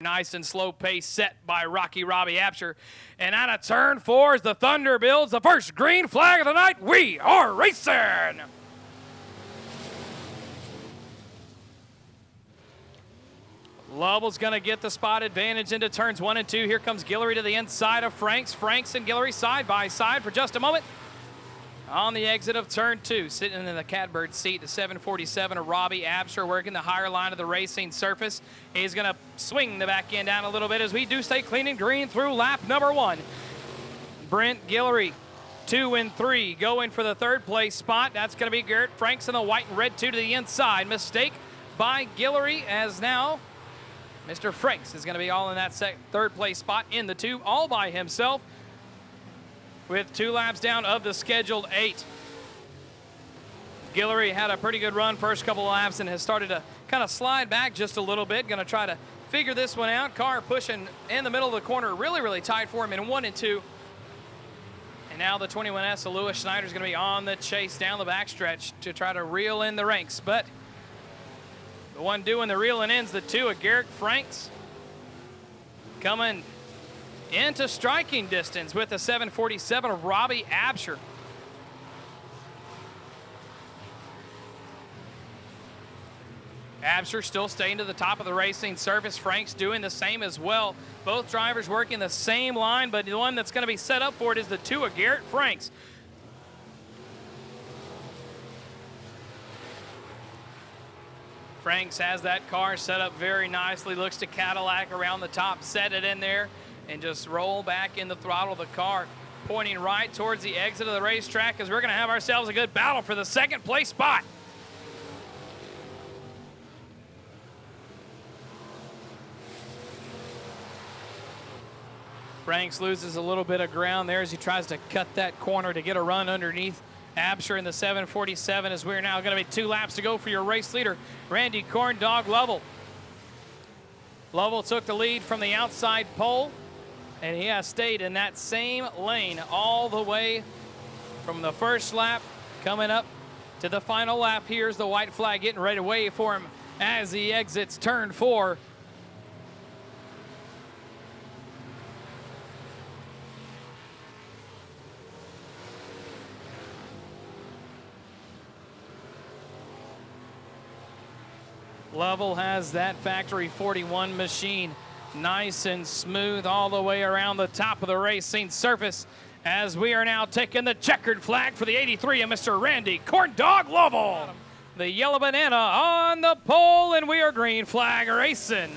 Nice and slow pace set by Robbie Absher. And out of turn 4 as the Thunder builds the first green flag of the night. We are racing! Lovell's going to get the spot advantage into turns 1 and 2. Here comes Guillory to the inside of Franks. Franks and Guillory side by side for just a moment. On the exit of turn 2, sitting in the catbird seat, the 747 of Robbie Absher working the higher line of the racing surface. He's going to swing the back end down a little bit as we do stay clean and green through lap number 1. Brent Guillory, 2 and 3, going for the third place spot. That's going to be Garrett Franks in the white and red 2 to the inside. Mistake by Guillory as now Mr. Franks is going to be all in that third place spot in the 2 all by himself, with 2 laps down of the scheduled 8. Guillory had a pretty good run first couple of laps and has started to kind of slide back just a little bit. Going to try to figure this one out. Car pushing in the middle of the corner, really tight for him in 1 and 2. And now the 21S of Lewis Schneider is going to be on the chase down the backstretch to try to reel in the ranks. But the one doing the reeling in's the 2 of Garrett Franks, coming into striking distance with the 747 of Robbie Absher. Absher still staying to the top of the racing surface. Franks doing the same as well. Both drivers working the same line, but the one that's going to be set up for it is the 2 of Garrett Franks. Franks has that car set up very nicely, looks to Cadillac around the top, set it in there, and just roll back in the throttle of the car, pointing right towards the exit of the racetrack as we're going to have ourselves a good battle for the second place spot. Franks loses a little bit of ground there as he tries to cut that corner to get a run underneath Absher in the 747, as we're now going to be 2 laps to go for your race leader, Randy Corndog Lovell. Lovell took the lead from the outside pole, and he has stayed in that same lane all the way from the first lap coming up to the final lap. Here's the white flag getting ready to wave for him as he exits turn 4. Lovell has that factory 41 machine nice and smooth all the way around the top of the racing surface, as we are now taking the checkered flag for the 83 of Mr. Randy Corndog Lovell. The yellow banana on the pole, and we are green flag racing.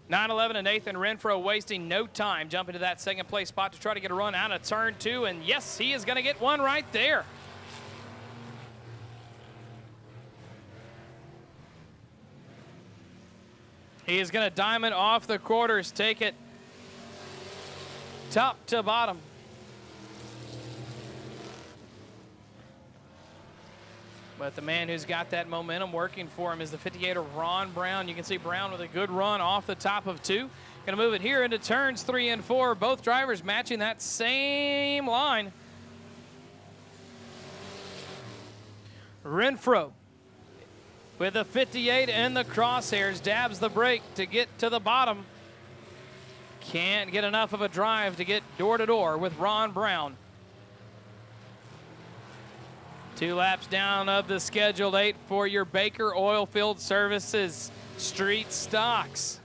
911 and Nathan Renfro wasting no time jumping to that second place spot to try to get a run out of turn 2, and yes, he is going to get one right there. He is going to diamond off the quarters, take it top to bottom. But the man who's got that momentum working for him is the 58 of Ron Brown. You can see Brown with a good run off the top of 2. Going to move it here into turns 3 and 4. Both drivers matching that same line. Renfro with the 58 in the crosshairs, dabs the brake to get to the bottom. Can't get enough of a drive to get door to door with Ron Brown. 2 laps down of the scheduled 8 for your Baker Oilfield Services Street Stocks.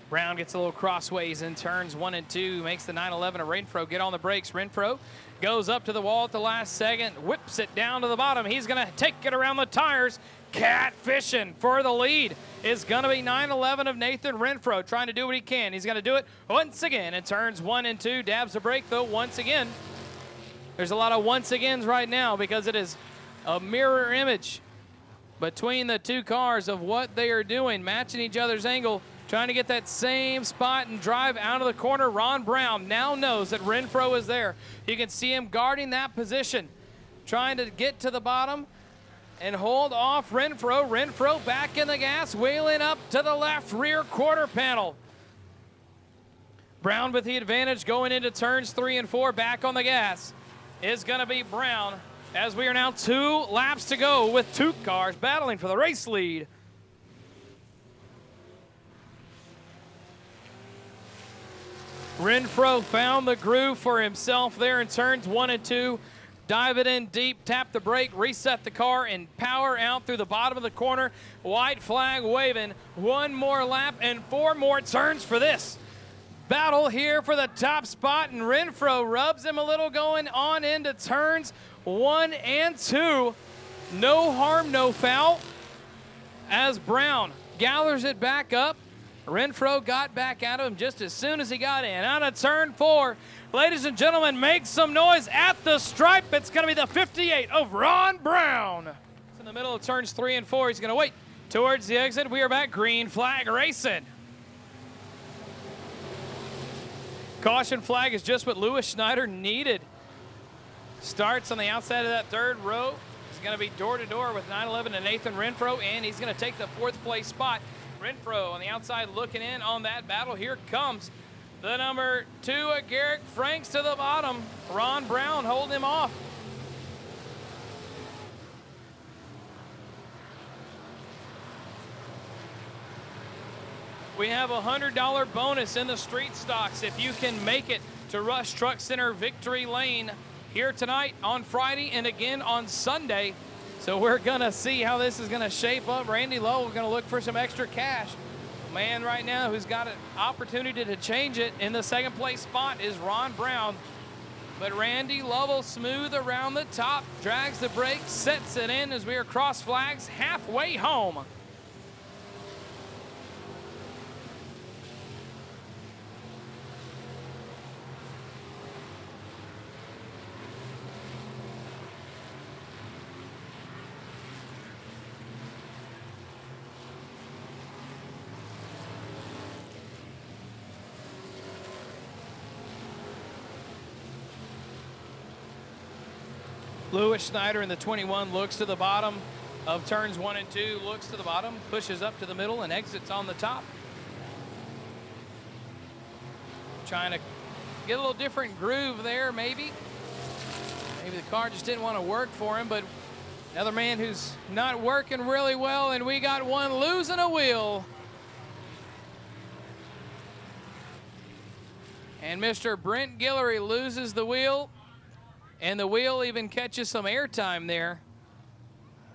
Brown gets a little crossways in turns 1 and 2, makes the 911 of Renfro get on the brakes. Renfro goes up to the wall at the last second, whips it down to the bottom. He's going to take it around the tires. Catfishing for the lead is going to be 911 of Nathan Renfro, trying to do what he can. He's going to do it once again in turns 1 and 2. Dabs the brake, though, once again. There's a lot of once agains right now because it is a mirror image between the 2 cars of what they are doing, matching each other's angle, trying to get that same spot and drive out of the corner. Ron Brown now knows that Renfro is there. You can see him guarding that position, trying to get to the bottom and hold off Renfro. Renfro back in the gas, wheeling up to the left rear quarter panel. Brown with the advantage going into turns 3 and 4, back on the gas. is going to be Brown, as we are now 2 laps to go with 2 cars battling for the race lead. Renfro found the groove for himself there in turns 1 and 2. Dive it in deep, tap the brake, reset the car, and power out through the bottom of the corner. White flag waving. 1 more lap and 4 more turns for this battle here for the top spot. And Renfro rubs him a little going on into turns 1 and 2. No harm, no foul. As Brown gathers it back up. Renfro got back at him just as soon as he got in. Out of turn 4. Ladies and gentlemen, make some noise at the stripe. It's going to be the 58 of Ron Brown. It's in the middle of turns 3 and 4. He's going to wait towards the exit. We are back. Green flag racing. Caution flag is just what Lewis Schneider needed. Starts on the outside of that 3rd row. He's going to be door to door with 911 and Nathan Renfro, and he's going to take the 4th place spot. Renfro on the outside looking in on that battle. Here comes the number 2, Garrett Franks to the bottom. Ron Brown holding him off. We have a $100 bonus in the street stocks if you can make it to Rush Truck Center Victory Lane here tonight, on Friday, and again on Sunday. So we're gonna see how this is gonna shape up. Randy Lowe gonna look for some extra cash. Man right now who's got an opportunity to change it in the 2nd place spot is Ron Brown. But Randy Lovell smooth around the top, drags the brake, sets it in as we are cross flags halfway home. Lewis Schneider in the 21 looks to the bottom of turns 1 and 2, looks to the bottom, pushes up to the middle, and exits on the top. Trying to get a little different groove there, maybe. Maybe the car just didn't want to work for him, but another man who's not working really well, and we got one losing a wheel. And Mr. Brent Guillory loses the wheel. And the wheel even catches some airtime there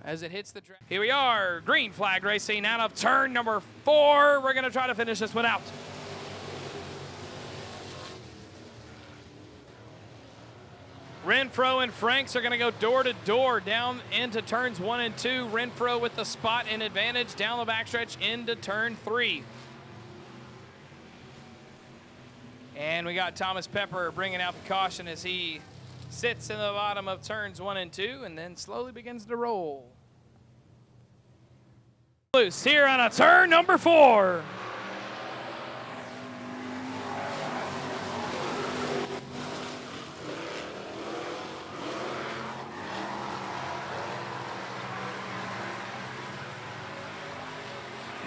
as it hits the track. Here we are, green flag racing out of turn number 4. We're going to try to finish this one out. Renfro and Franks are going to go door to door down into turns 1 and 2. Renfro with the spot and advantage down the backstretch into turn 3. And we got Thomas Pepper bringing out the caution as he sits in the bottom of turns 1 and 2 and then slowly begins to roll. Loose here on a turn number 4.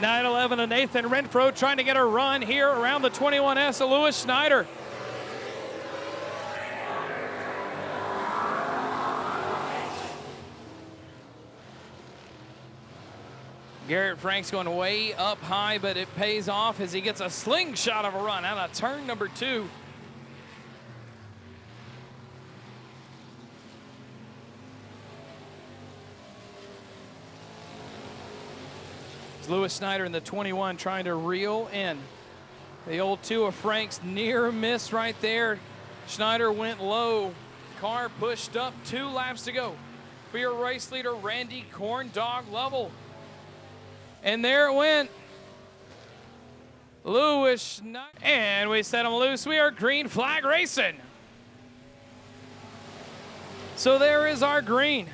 (911) and Nathan Renfro trying to get a run here around the 21S of Lewis Schneider. Garrett Franks going way up high, but it pays off as he gets a slingshot of a run out of turn number 2. It's Lewis Schneider in the 21 trying to reel in. The old 2 of Franks, near miss right there. Schneider went low. Car pushed up, 2 laps to go for your race leader, Randy Corn Dog Lovell. And there it went. Lewis Schneider. And we set him loose. We are green flag racing. So there is our green.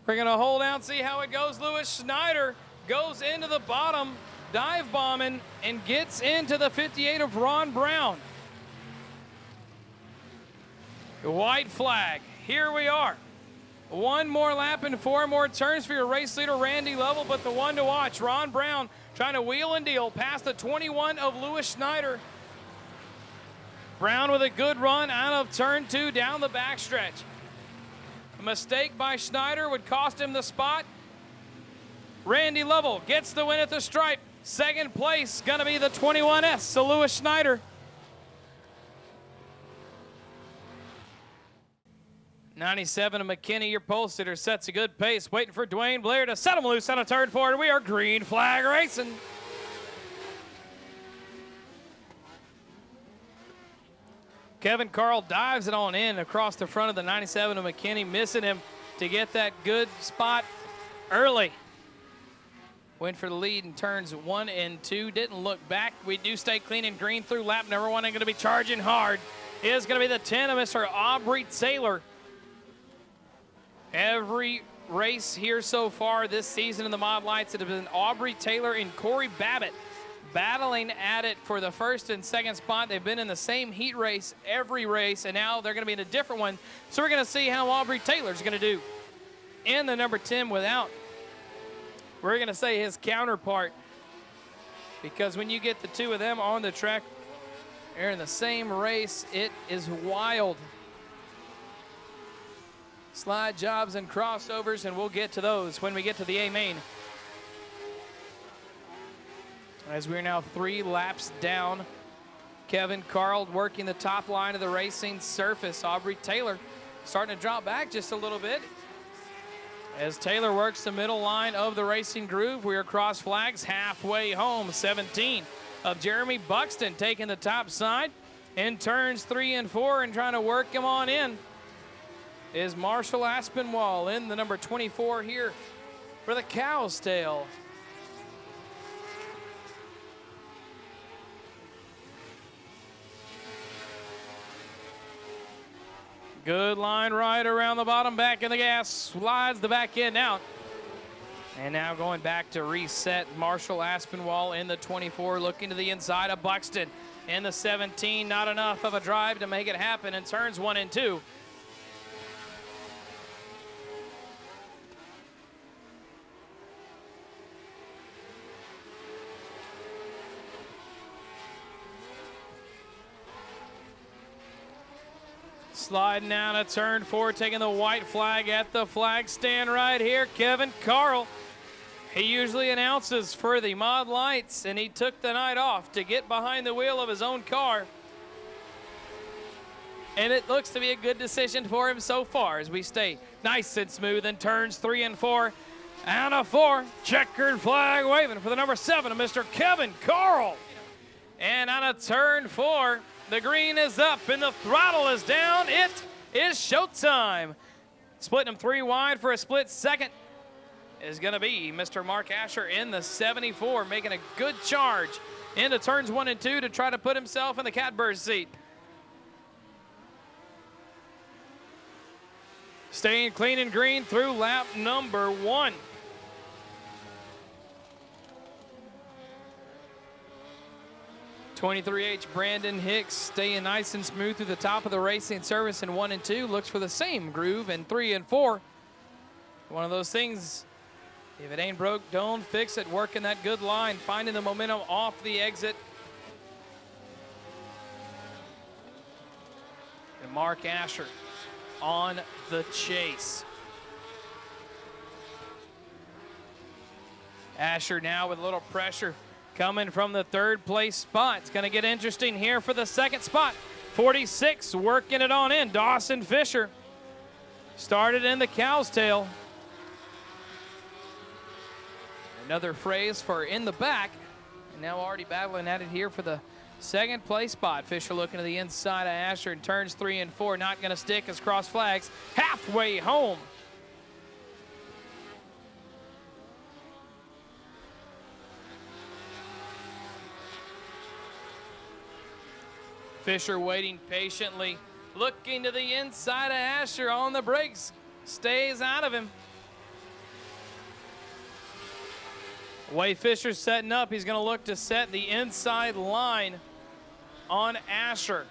We're going to hold out, see how it goes. Lewis Schneider goes into the bottom, dive bombing, and gets into the 58 of Ron Brown. The white flag. Here we are. 1 more lap and 4 more turns for your race leader, Randy Lovell, but the one to watch, Ron Brown, trying to wheel and deal past the 21 of Lewis Schneider. Brown with a good run out of turn 2 down the backstretch. A mistake by Schneider would cost him the spot. Randy Lovell gets the win at the stripe. Second place gonna be the 21S, so Lewis Schneider. 97 of McKinney, your pole sitter, sets a good pace, waiting for Dwayne Blair to set him loose on a turn 4. We are green flag racing. Kevin Carl dives it on in across the front of the 97 of McKinney, missing him to get that good spot early. Went for the lead in turns 1 and 2. Didn't look back. We do stay clean and green through lap number 1. And going to be charging hard is going to be the 10 of Mr. Aubrey Taylor. Every race here so far this season in the Mod Lights, it has been Aubrey Taylor and Corey Babbitt battling at it for the first and second spot. They've been in the same heat race every race, and now they're going to be in a different one. So we're going to see how Aubrey Taylor's going to do in the number 10 without, we're going to say, his counterpart, because when you get the two of them on the track, they're in the same race. It is wild. Slide jobs and crossovers, and we'll get to those when we get to the A main. As we're now 3 laps down, Kevin Carl working the top line of the racing surface. Aubrey Taylor starting to drop back just a little bit. As Taylor works the middle line of the racing groove, we are cross flags halfway home. 17 of Jeremy Buxton taking the top side in turns 3 and 4 and trying to work him on in is Marshall Aspinwall in the number 24 here for the Cow's Tail. Good line right around the bottom, back in the gas, slides the back end out. And now going back to reset, Marshall Aspinwall in the 24, looking to the inside of Buxton. In the 17, not enough of a drive to make it happen in turns 1 and 2. Sliding out of turn 4, taking the white flag at the flag stand right here, Kevin Carl. He usually announces for the Mod Lights, and he took the night off to get behind the wheel of his own car. And it looks to be a good decision for him so far as we stay nice and smooth in turns 3 and 4. Out of 4, checkered flag waving for the number 7 of Mr. Kevin Carl. And out of turn 4, the green is up and the throttle is down. It is showtime. Splitting them 3 wide for a split second is going to be Mr. Mark Asher in the 74, making a good charge into turns 1 and 2 to try to put himself in the catbird seat. Staying clean and green through lap number 1. '23H Brandon Hicks staying nice and smooth through the top of the racing service in 1 and 2. Looks for the same groove in 3 and 4. One of those things, if it ain't broke, don't fix it. Working that good line, finding the momentum off the exit. And Mark Asher on the chase. Asher now with a little pressure coming from the 3rd place spot. It's going to get interesting here for the 2nd spot. 46 working it on in. Dawson Fisher started in the Cow's Tail. Another phrase for in the back. And now already battling at it here for the 2nd place spot. Fisher looking to the inside of Asher in turns 3 and 4. Not going to stick as cross flags halfway home. Fisher waiting patiently, looking to the inside of Asher on the brakes, stays out of him. The way Fisher's setting up, he's going to look to set the inside line on Asher.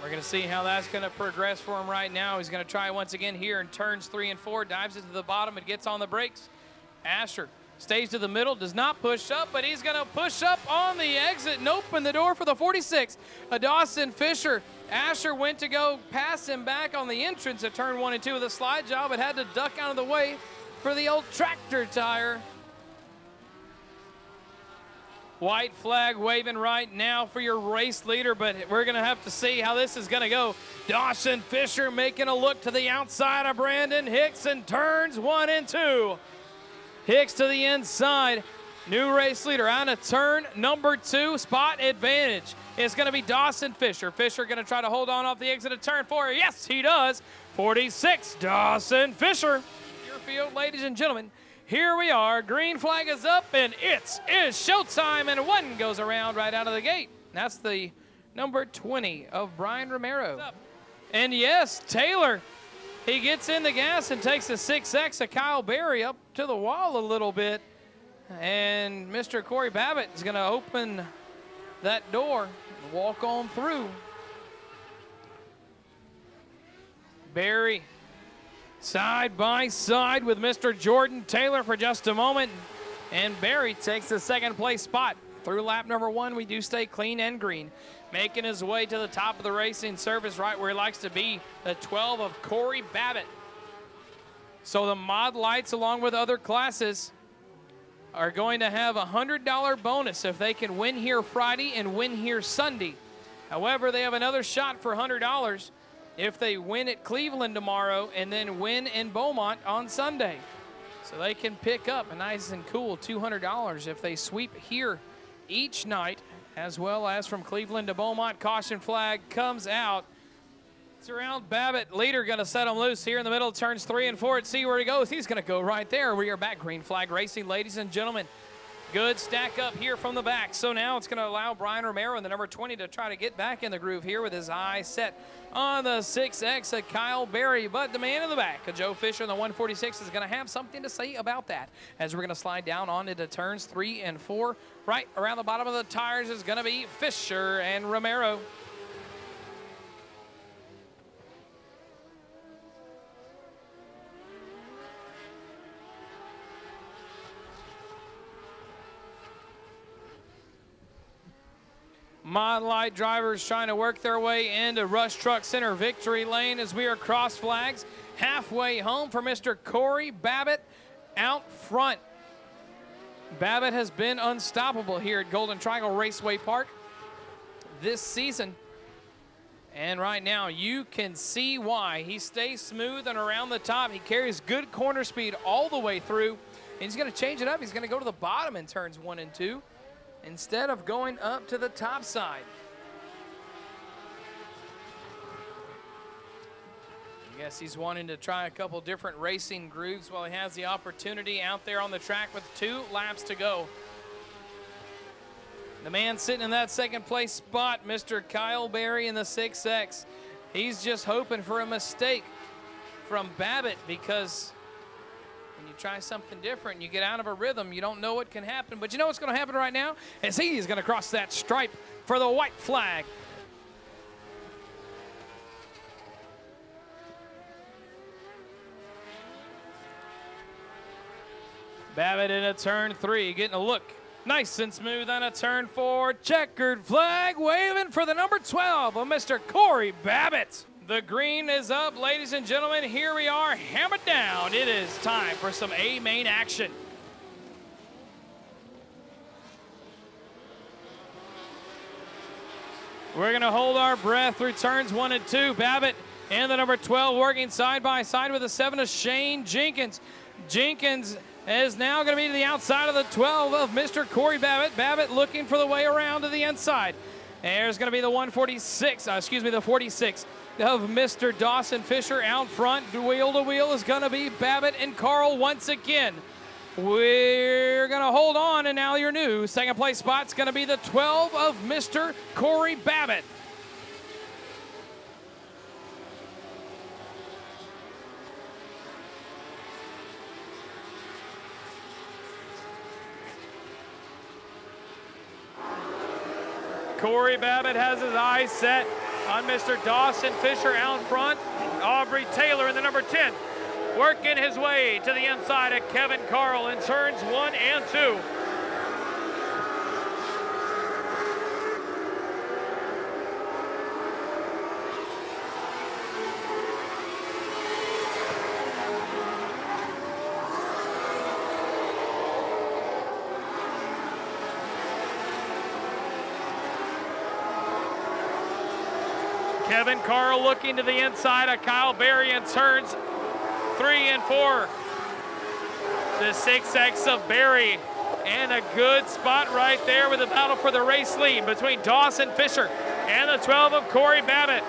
We're going to see how that's going to progress for him right now. He's going to try once again here in turns 3 and 4, dives into the bottom and gets on the brakes. Asher Stays to the middle, does not push up, but he's going to push up on the exit and open the door for the 46. Dawson Fisher. Asher went to go pass him back on the entrance at turn 1 and 2 with a slide job, but had to duck out of the way for the old tractor tire. White flag waving right now for your race leader, but we're going to have to see how this is going to go. Dawson Fisher making a look to the outside of Brandon Hicks in turns 1 and 2. Hicks to the inside. New race leader out of turn number 2. Spot advantage. It's going to be Dawson Fisher. Fisher going to try to hold on off the exit of turn 4. Yes, he does. 46, Dawson Fisher. Your field, ladies and gentlemen. Here we are. Green flag is up, and it is showtime, and 1 goes around right out of the gate. That's the number 20 of Brian Romero. And yes, Taylor, he gets in the gas and takes the 6X of Kyle Berry up to the wall a little bit. And Mr. Corey Babbitt is going to open that door and walk on through. Berry side by side with Mr. Jordan Taylor for just a moment. And Berry takes the second place spot. Through lap number 1, we do stay clean and green. Making his way to the top of the racing surface, right where he likes to be, the 12 of Corey Babbitt. So the mod lights, along with other classes, are going to have a $100 bonus if they can win here Friday and win here Sunday. However, they have another shot for $100 if they win at Cleveland tomorrow and then win in Beaumont on Sunday. So they can pick up a nice and cool $200 if they sweep here each night, as well as from Cleveland to Beaumont. Caution flag comes out. It's around Babbitt. Leader going to set him loose here in the middle. Turns 3 and 4. Let's see where he goes. He's going to go right there. We are back. Green flag racing, ladies and gentlemen. Good stack up here from the back. So now it's going to allow Brian Romero in the number 20 to try to get back in the groove here with his eye set on the 6X of Kyle Berry. But the man in the back, Joe Fisher in the 146, is going to have something to say about that as we're going to slide down onto the turns 3 and 4. Right around the bottom of the tires is going to be Fisher and Romero. Mod Light drivers trying to work their way into Rush Truck Center victory lane as we are cross flags. Halfway home for Mr. Corey Babbitt out front. Babbitt has been unstoppable here at Golden Triangle Raceway Park this season. And right now you can see why. He stays smooth and around the top. He carries good corner speed all the way through. And he's going to change it up. He's going to go to the bottom in turns 1 and 2. Instead of going up to the top side. I guess he's wanting to try a couple different racing grooves while he has the opportunity out there on the track with 2 laps to go. The man sitting in that second place spot, Mr. Kyle Berry in the 6X. He's just hoping for a mistake from Babbitt, because when you try something different, you get out of a rhythm, you don't know what can happen. But you know what's going to happen right now? As he is going to cross that stripe for the white flag. Babbitt in a turn 3, getting a look nice and smooth on a turn 4. Checkered flag waving for the number 12 of Mr. Corey Babbitt. The green is up, ladies and gentlemen. Here we are, hammered down. It is time for some A-main action. We're going to hold our breath through turns 1 and 2. Babbitt and the number 12 working side by side with the 7 of Shane Jenkins. Jenkins is now going to be to the outside of the 12 of Mr. Corey Babbitt. Babbitt looking for the way around to the inside. There's going to be the the 46 of Mr. Dawson Fisher out front. Wheel to wheel is going to be Babbitt and Carl once again. We're going to hold on, and now your new second place spot's going to be the 12 of Mr. Corey Babbitt. Corey Babbitt has his eyes set on Mr. Dawson Fisher out front. Aubrey Taylor in the number 10 working his way to the inside of Kevin Carl in turns 1 and 2. Kevin Carl looking to the inside of Kyle Berry in turns 3 and 4. The 6X of Berry, and a good spot right there with a battle for the race lead between Dawson Fisher and the 12 of Corey Babbitt.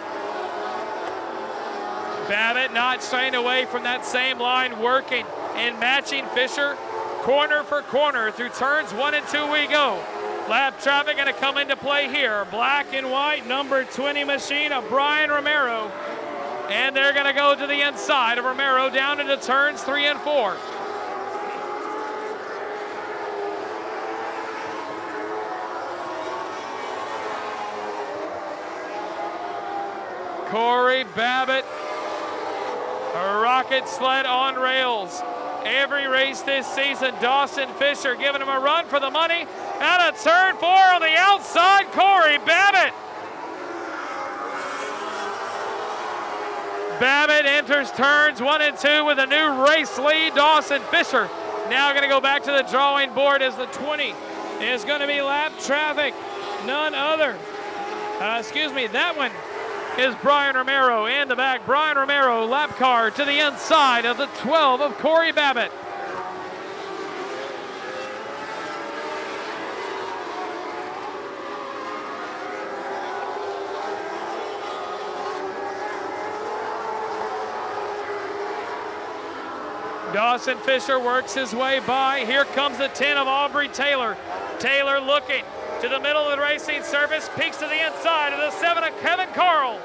Babbitt not straying away from that same line, working and matching Fisher corner for corner through turns 1 and 2 we go. Lap traffic going to come into play here. Black and white number 20 machine of Brian Romero. And they're going to go to the inside of Romero down into turns 3 and 4. Corey Babbitt, a rocket sled on rails. Every race this season, Dawson Fisher giving him a run for the money. Out of turn 4 on the outside, Corey Babbitt. Babbitt enters turns 1 and 2 with a new race lead. Dawson Fisher now going to go back to the drawing board as the 20 is going to be lap traffic. None other. That one is Brian Romero in the back. Brian Romero, lap car to the inside of the 12 of Corey Babbitt. Dawson Fisher works his way by. Here comes the 10 of Aubrey Taylor. Taylor looking to the middle of the racing surface, peeks to the inside of the 7 of Kevin Carl.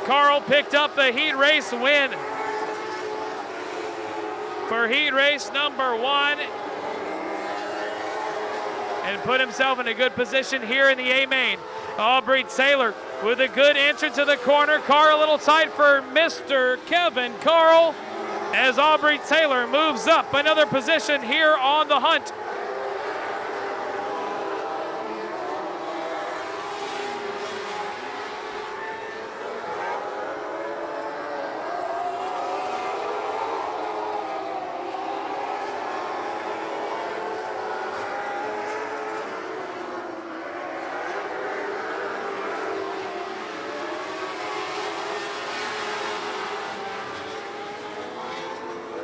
Carl picked up the heat race win for heat race number 1 and put himself in a good position here in the A main. Aubrey Taylor with a good entrance to the corner. Car a little tight for Mr. Kevin Carl as Aubrey Taylor moves up another position here on the hunt.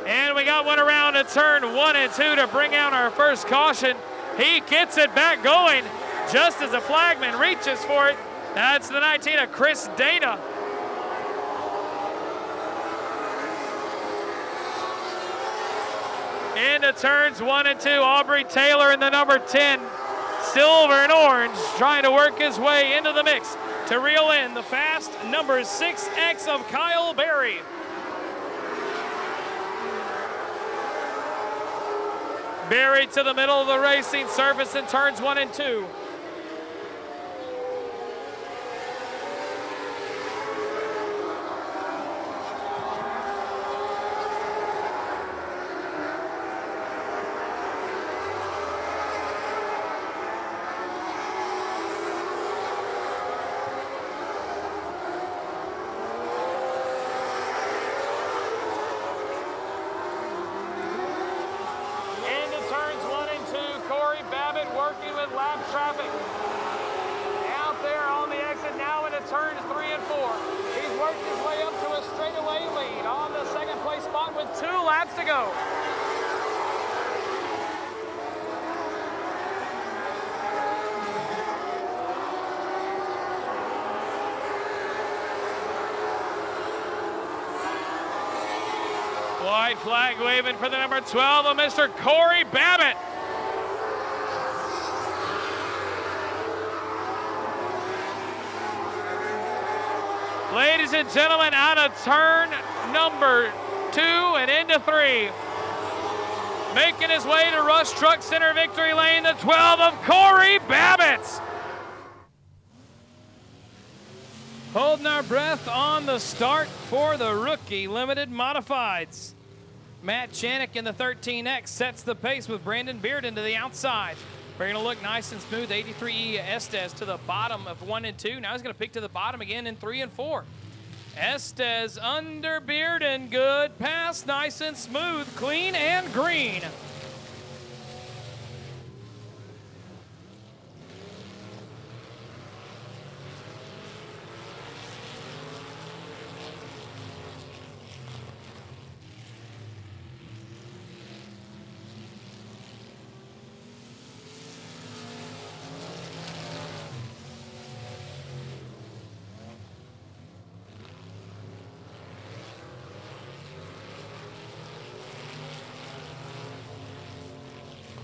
And we got one around to turn 1 and 2 to bring out our first caution. He gets it back going just as the flagman reaches for it. That's the 19 of Chris Dana. Into turns 1 and 2, Aubrey Taylor in the number 10, silver and orange, trying to work his way into the mix to reel in the fast number 6X of Kyle Berry. Berry to the middle of the racing surface in turns 1 and 2. Working with lap traffic. Out there on the exit now into turns 3 and 4. He's worked his way up to a straightaway lead on the second place spot with 2 laps to go. White flag waving for the number 12 of Mr. Corey Babbitt. Ladies and gentlemen, out of turn number 2 and into 3. Making his way to Rush Truck Center victory lane, the 12 of Corey Babbitt. Holding our breath on the start for the rookie limited modifieds. Matt Chanik in the 13X sets the pace with Brandon Bearden to the outside. We're going to look nice and smooth. 83E Estes to the bottom of 1 and 2. Now he's going to pick to the bottom again in 3 and 4. Estes under Bearden. Good pass. Nice and smooth. Clean and green.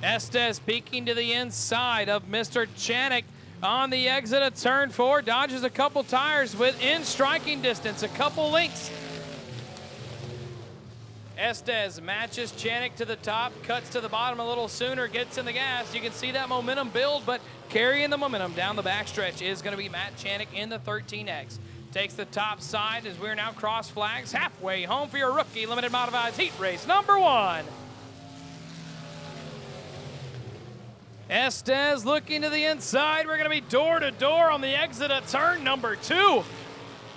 Estes peeking to the inside of Mr. Chanik on the exit of turn 4. Dodges a couple tires within striking distance, a couple links. Estes matches Chanik to the top, cuts to the bottom a little sooner, gets in the gas. You can see that momentum build, but carrying the momentum down the backstretch is going to be Matt Chanik in the 13X. Takes the top side as we're now cross flags halfway home for your rookie limited modifieds heat race number 1. Estes looking to the inside. We're going to be door to door on the exit of turn number 2.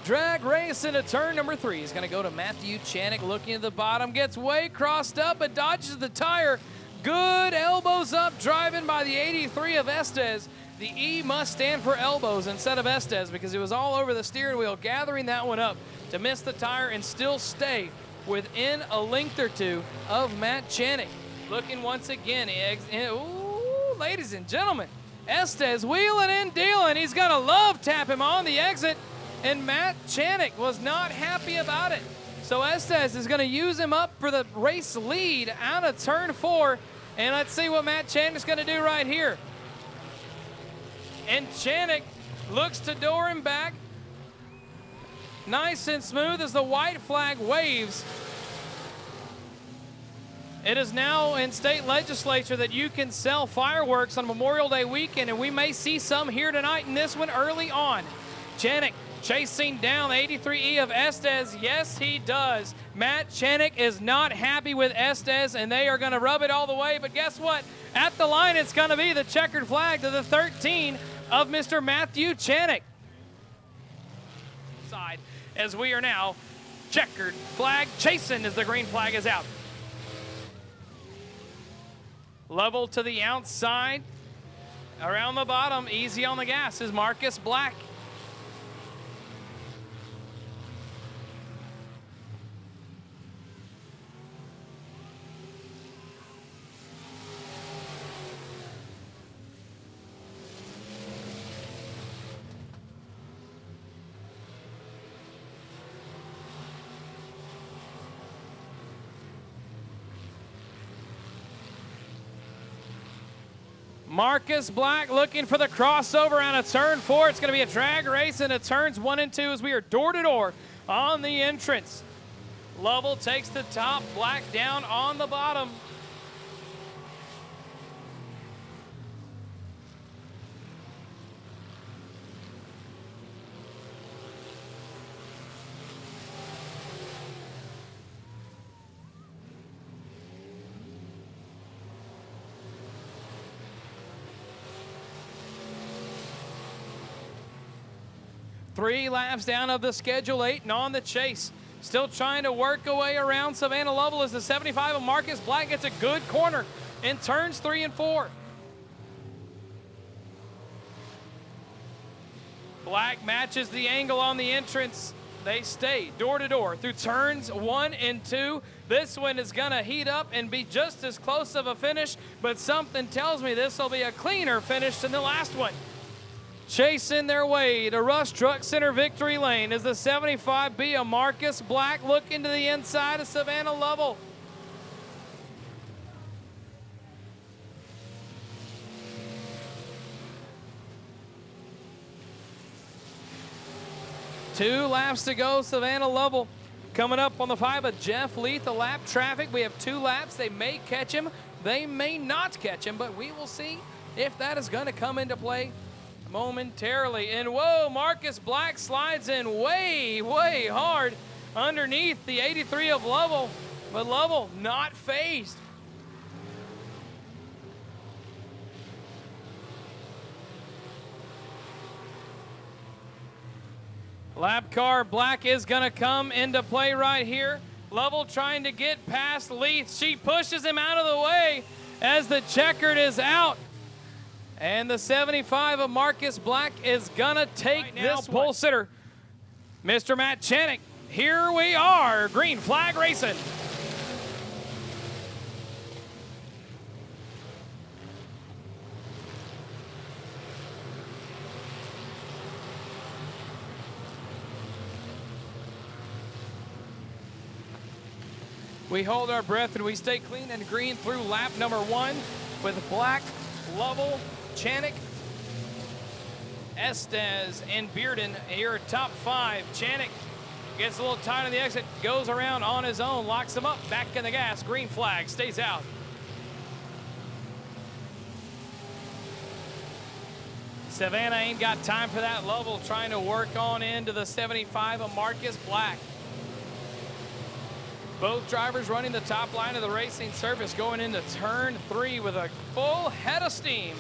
Drag race into turn number 3 is going to go to Matthew Chanik looking at the bottom. Gets way crossed up but dodges the tire. Good elbows up driving by the 83 of Estes. The E must stand for elbows instead of Estes because it was all over the steering wheel, gathering that one up to miss the tire and still stay within a length or two of Matt Chanik. Looking once again. Ladies and gentlemen, Estes wheeling and dealing. He's going to love tap him on the exit, and Matt Chanik was not happy about it. So Estes is going to use him up for the race lead out of turn 4, and let's see what Matt Chanik's going to do right here. And Chanik looks to door him back. Nice and smooth as the white flag waves. It is now in state legislature that you can sell fireworks on Memorial Day weekend, and we may see some here tonight in this one early on. Chanik chasing down the 83E of Estes. Yes, he does. Matt Chanik is not happy with Estes, and they are going to rub it all the way. But guess what? At the line, it's going to be the checkered flag to the 13 of Mr. Matthew Chanik. Side as we are now checkered flag chasing as the green flag is out. Level to the outside. Around the bottom, easy on the gas is Marcus Black. Marcus Black looking for the crossover out of turn 4. It's going to be a drag race into turns 1 and 2 as we are door to door on the entrance. Lovell takes the top, Black down on the bottom. Three laps down of the Schedule 8 and on the chase. Still trying to work away around Savannah Lovell as the 75 of Marcus Black gets a good corner in turns 3 and 4. Black matches the angle on the entrance. They stay door to door through turns 1 and 2. This one is going to heat up and be just as close of a finish, but something tells me this will be a cleaner finish than the last one. Chasing their way to Rush Truck Center victory lane is the 75B of Marcus Black looking to the inside of Savannah Lovell. Two laps to go, Savannah Lovell. Coming up on the 5 of Jeff Leith, the lap traffic. We have 2 laps. They may catch him. They may not catch him, but we will see if that is going to come into play. momentarily. And whoa, Marcus Black slides in way, way hard underneath the 83 of Lovell, but Lovell not phased. Lap car Black is going to come into play right here. Lovell trying to get past Leith. She pushes him out of the way as the checkered is out. And the 75 of Marcus Black is going to take this pole sitter. Mr. Matt Chanick, here we are, green flag racing. We hold our breath and we stay clean and green through lap number 1 with Black, Lovell, Chanick, Estes, and Bearden. Here are top 5. Chanick gets a little tight on the exit, goes around on his own, locks him up, back in the gas, green flag, stays out. Savannah ain't got time for that. Lovell trying to work on into the 75 of Marcus Black. Both drivers running the top line of the racing surface going into turn 3 with a full head of steam.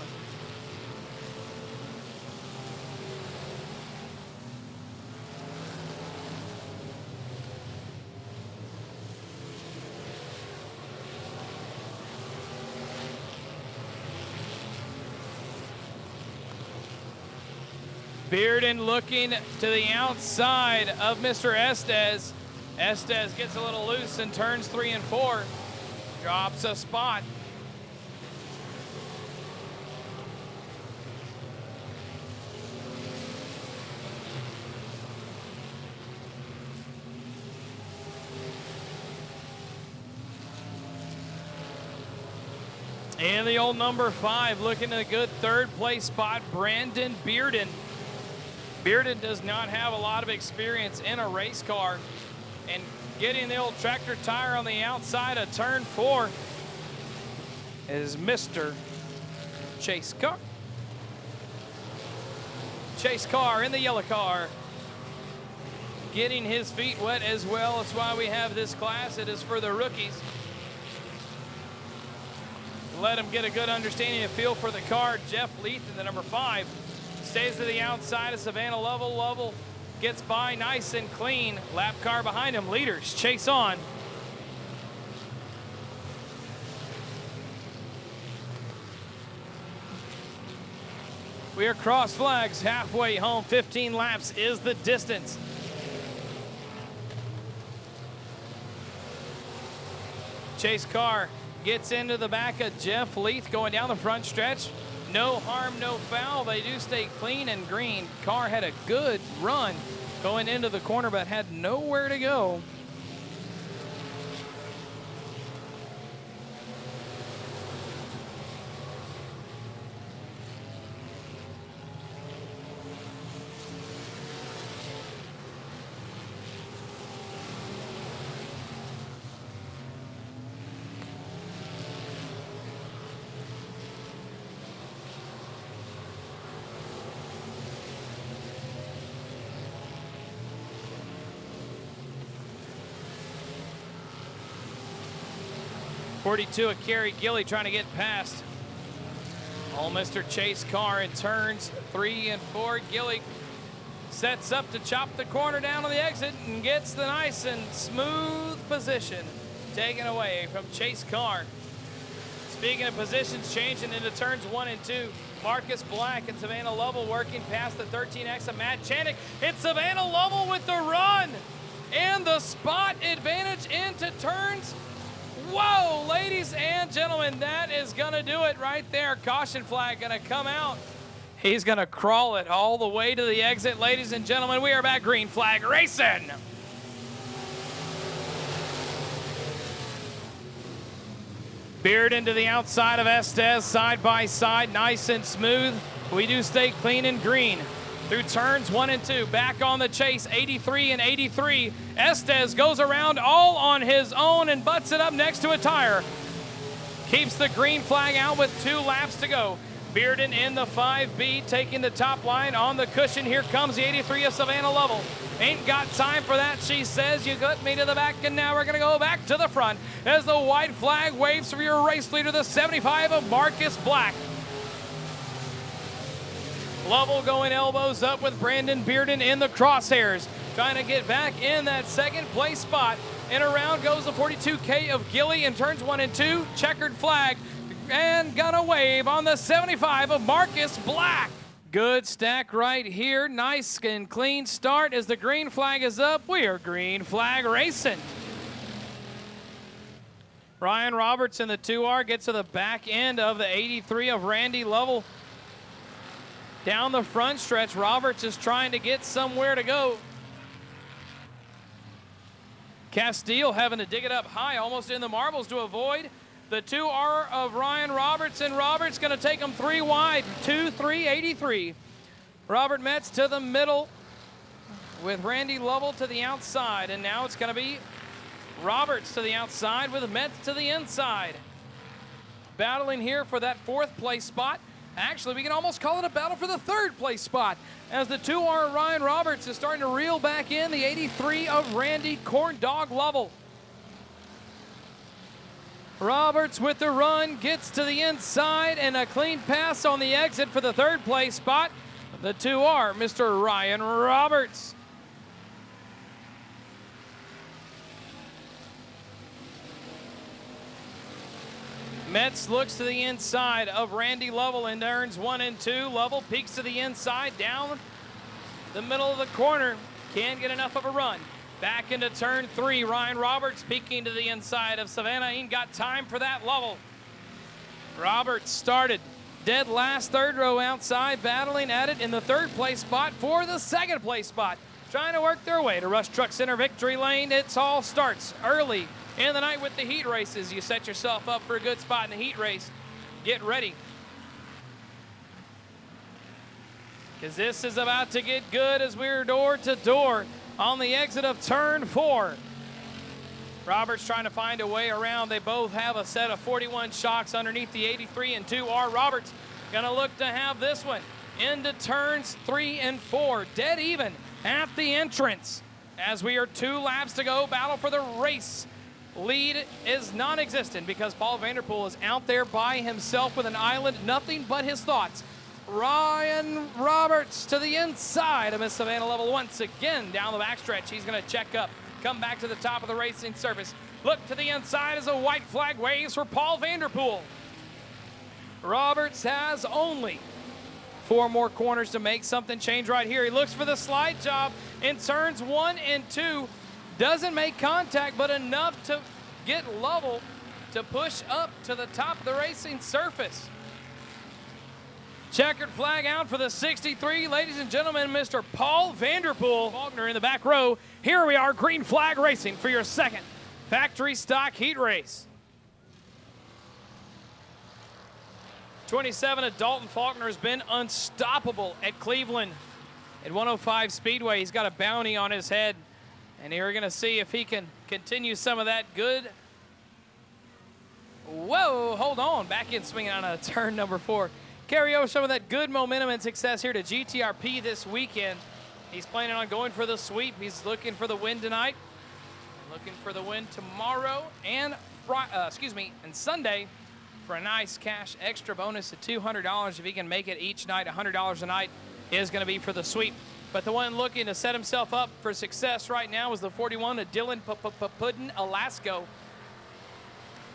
Bearden looking to the outside of Mr. Estes. Estes gets a little loose in turns 3 and 4. Drops a spot. And the old number 5 looking at a good third place spot, Brandon Bearden. Bearden does not have a lot of experience in a race car. And getting the old tractor tire on the outside of turn 4 is Mr. Chase Carr. Chase Carr in the yellow car, getting his feet wet as well. That's why we have this class. It is for the rookies. Let them get a good understanding and feel for the car. Jeff Leith in the number 5 stays to the outside of Savannah Lovell. Lovell gets by nice and clean. Lap car behind him. Leaders chase on. We are cross flags halfway home. 15 laps is the distance. Chase Carr gets into the back of Jeff Leith going down the front stretch. No harm, no foul. They do stay clean and green. Carr had a good run going into the corner, but had nowhere to go. .42 of Kerry Gilly trying to get past old Mr. Chase Carr in turns 3 and 4. Gilly sets up to chop the corner down on the exit and gets the nice and smooth position taken away from Chase Carr. Speaking of positions changing into turns 1 and 2, Marcus Black and Savannah Lovell working past the 13X of Matt Chanick. It's Savannah Lovell with the run and the spot advantage into turns. Whoa, ladies and gentlemen, that is going to do it right there. Caution flag going to come out. He's going to crawl it all the way to the exit. Ladies and gentlemen, we are back green flag racing. Bearden to the outside of Estes, side by side, nice and smooth. We do stay clean and green through turns 1 and 2. Back on the chase, 83 and 83. Estes goes around all on his own and butts it up next to a tire. Keeps the green flag out with 2 laps to go. Bearden in the 5B, taking the top line on the cushion. Here comes the 83 of Savannah Lovell. Ain't got time for that, she says. You got me to the back, and now we're going to go back to the front as the white flag waves for your race leader, the 75 of Marcus Black. Lovell going elbows up with Brandon Bearden in the crosshairs, trying to get back in that second place spot. And around goes the 42K of Gilly in turns 1 and 2. Checkered flag and gonna wave on the 75 of Marcus Black. Good stack right here. Nice and clean start as the green flag is up. We are green flag racing. Ryan Roberts in the 2R gets to the back end of the 83 of Randy Lovell. Down the front stretch, Roberts is trying to get somewhere to go. Castile having to dig it up high, almost in the marbles to avoid the 2R of Ryan Roberts, and Roberts going to take him 3 wide, 2-3-83. Robert Metz to the middle with Randy Lovell to the outside, and now it's going to be Roberts to the outside with Metz to the inside. Battling here for that 4th place spot. Actually, we can almost call it a battle for the 3rd place spot as the 2R of Ryan Roberts is starting to reel back in the 83 of Randy Corn Dog Lovell. Roberts with the run, gets to the inside, and a clean pass on the exit for the 3rd place spot. The 2R, Mr. Ryan Roberts. Metz looks to the inside of Randy Lovell in turns 1 and 2. Lovell peeks to the inside, down the middle of the corner. Can't get enough of a run. Back into turn 3, Ryan Roberts peeking to the inside of Savannah. Ain't got time for that, Lovell. Roberts started dead last, 3rd row outside, battling at it in the 3rd place spot for the 2nd place spot. Trying to work their way to Rush Truck Center victory lane. It all starts early in the night with the heat races. You set yourself up for a good spot in the heat race. Get ready, because this is about to get good as we're door to door on the exit of turn 4. Roberts trying to find a way around. They both have a set of 41 shocks underneath the 83 and 2R. Roberts gonna look to have this one into turns 3 and 4. Dead even at the entrance as we are 2 laps to go. Battle for the race lead is non-existent because Paul Vanderpool is out there by himself with an island, nothing but his thoughts. Ryan Roberts to the inside of Miss Savannah Lovell once again down the backstretch. He's going to check up, come back to the top of the racing surface. Look to the inside as a white flag waves for Paul Vanderpool. Roberts has only 4 more corners to make something change right here. He looks for the slide job in turns 1 and 2. Doesn't make contact, but enough to get Lovell to push up to the top of the racing surface. Checkered flag out for the 63. Ladies and gentlemen, Mr. Paul Vanderpool. Faulkner in the back row. Here we are, green flag racing for your 2nd factory stock heat race. 27 of Dalton Faulkner has been unstoppable at Cleveland at 105 Speedway. He's got a bounty on his head, and you're going to see if he can continue some of that good. Whoa, hold on. Back in swinging on a turn number 4. Carry over some of that good momentum and success here to GTRP this weekend. He's planning on going for the sweep. He's looking for the win tonight, looking for the win tomorrow and and Sunday for a nice cash extra bonus of $200 if he can make it each night. $100 a night is going to be for the sweep. But the one looking to set himself up for success right now is the 41 of Dylan Puddin Alasko.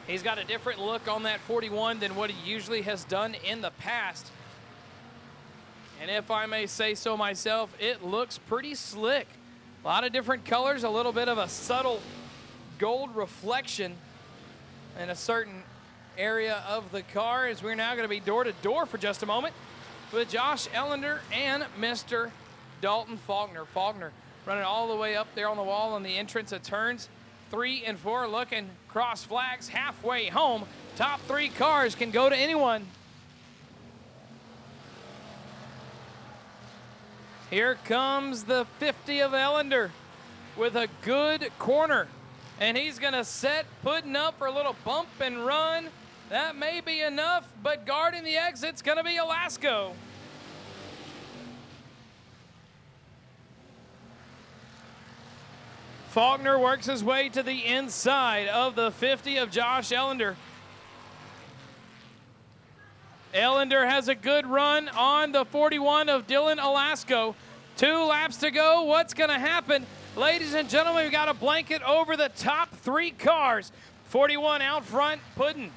He's got a different look on that 41 than what he usually has done in the past. And if I may say so myself, it looks pretty slick. A lot of different colors, a little bit of a subtle gold reflection in a certain area of the car, as we're now going to be door to door for just a moment with Josh Ellender and Mr. Dalton Faulkner. Faulkner running all the way up there on the wall on the entrance of turns 3 and 4, looking cross flags halfway home. Top 3 cars can go to anyone. Here comes the 50 of Ellender with a good corner, and he's gonna set Puddin up for a little bump and run That may be enough, but guarding the exit's going to be Alasko. Faulkner works his way to the inside of the 50 of Josh Ellender. Ellender has a good run on the 41 of Dylan Alasko. 2 laps to go. What's going to happen? Ladies and gentlemen, we've got a blanket over the top 3 cars. 41 out front, Puddin.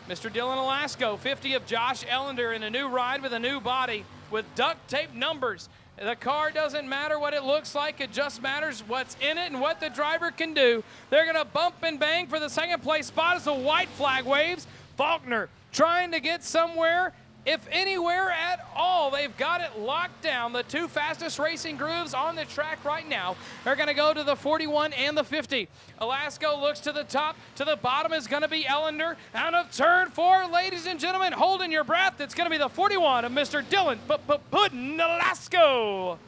Mr. Dylan Alasko, 50 of Josh Ellender in a new ride with a new body with duct tape numbers. The car doesn't matter what it looks like. It just matters what's in it and what the driver can do. They're going to bump and bang for the second place spot as the white flag waves. Faulkner trying to get somewhere, if anywhere at all. They've got it locked down. The 2 fastest racing grooves on the track right now are going to go to the 41 and the 50. Alasko looks to the top. To the bottom is going to be Ellender. Out of turn 4, ladies and gentlemen, holding your breath. It's going to be the 41 of Mr. Dylan Puddin Alasko.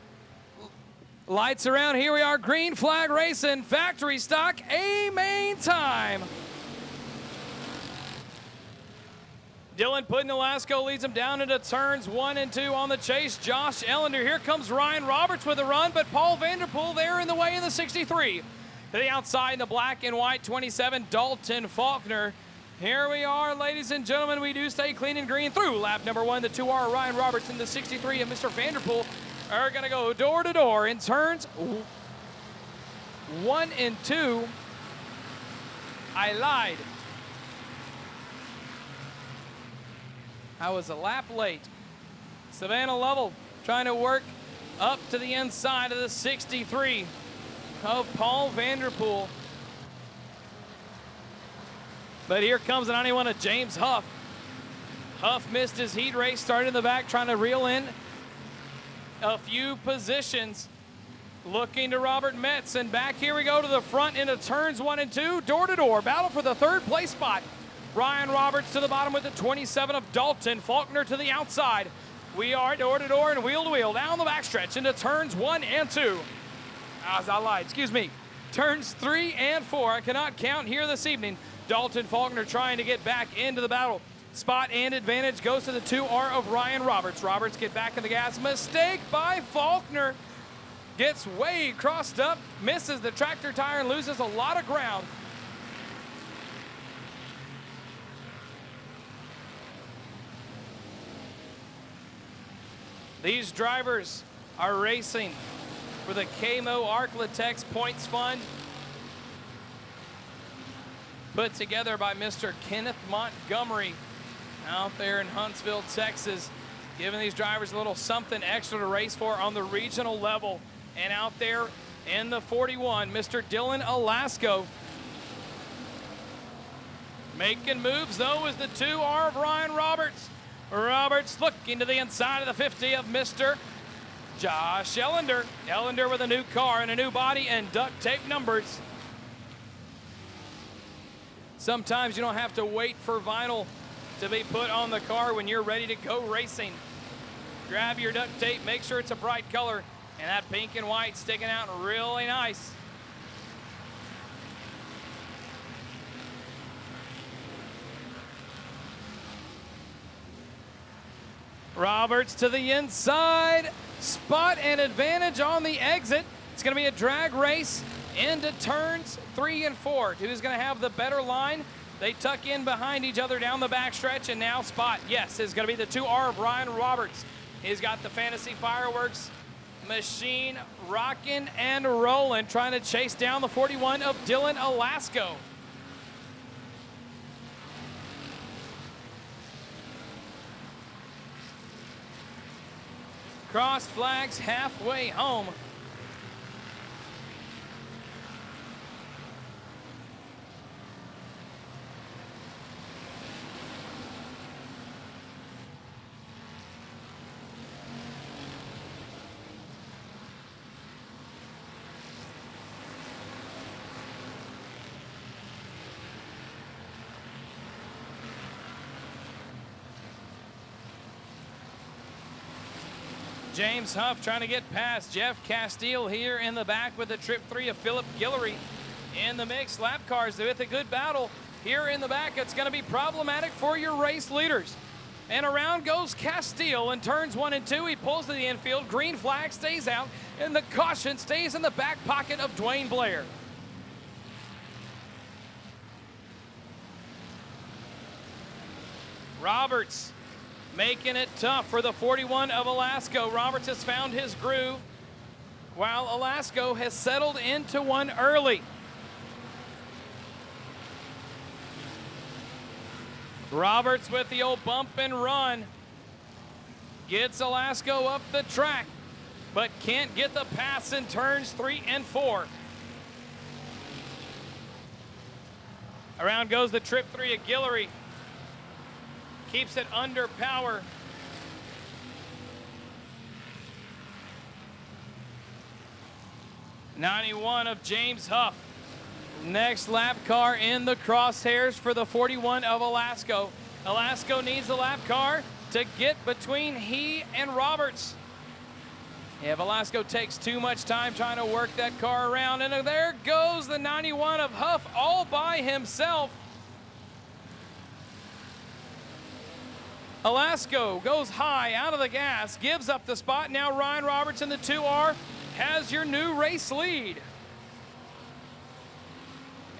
Lights around. Here we are, green flag racing, factory stock, A main time. Dylan Puddin Alasko leads him down into turns 1 and 2 on the chase. Josh Ellender. Here comes Ryan Roberts with a run, but Paul Vanderpool there in the way in the 63. To the outside in the black and white 27, Dalton Faulkner. Here we are, ladies and gentlemen. We do stay clean and green through lap number 1. The 2R Ryan Roberts and the 63 of Mr. Vanderpool are going to go door to door in turns 1 and 2. I lied. I was a lap late. Savannah Lovell trying to work up to the inside of the 63 of Paul Vanderpool. But here comes the 91 of James Huff. Huff missed his heat race, started in the back, trying to reel in a few positions. Looking to Robert Metz, and back here we go to the front into turns 1 and 2. Door to door, battle for the 3rd place spot. Ryan Roberts to the bottom with the 27 of Dalton Faulkner to the outside. We are door to door and wheel to wheel down the backstretch into turns 1 and 2. I lied, excuse me. Turns 3 and 4. I cannot count here this evening. Dalton Faulkner trying to get back into the battle. Spot and advantage goes to the 2R of Ryan Roberts. Roberts get back in the gas. Mistake by Faulkner. Gets way crossed up, misses the tractor tire and loses a lot of ground. These drivers are racing for the KMO Arklatex Points Fund, put together by Mr. Kenneth Montgomery out there in Huntsville, Texas, giving these drivers a little something extra to race for on the regional level. And out there in the 41, Mr. Dylan Alasko. Making moves, though, is the 2R of Ryan Roberts. Roberts looking to the inside of the 50 of Mr. Josh Ellender. Ellender with a new car and a new body and duct tape numbers. Sometimes you don't have to wait for vinyl to be put on the car when you're ready to go racing. Grab your duct tape, make sure it's a bright color, and that pink and white sticking out really nice. Roberts to the inside, spot and advantage on the exit. It's going to be a drag race into turns 3 and 4. Who's going to have the better line? They tuck in behind each other down the backstretch, and now spot, yes, is going to be the 2R of Ryan Roberts. He's got the Fantasy Fireworks machine rocking and rolling, trying to chase down the 41 of Dylan Alasko. Cross flags halfway home. James Huff trying to get past Jeff Castile here in the back with the trip 3 of Philip Guillory in the mix. Lap cars with a good battle Here in the back, it's going to be problematic for your race leaders. And around goes Castile in turns 1 and 2. He pulls to the infield. Green flag stays out, and the caution stays in the back pocket of Dwayne Blair. Roberts making it tough for the 41 of Alasko. Roberts has found his groove, while Alasko has settled into one early. Roberts with the old bump and run. Gets Alasko up the track, but can't get the pass in turns 3 and 4. Around goes the trip 3 of Guillory. Keeps it under power. '91 of James Huff. Next lap car in the crosshairs for the 41 of Alasko. Alasko needs the lap car to get between he and Roberts. If Alasko takes too much time trying to work that car around, and there goes the 91 of Huff all by himself. Alasko goes high out of the gas, gives up the spot. Now Ryan Roberts in the 2R has your new race lead.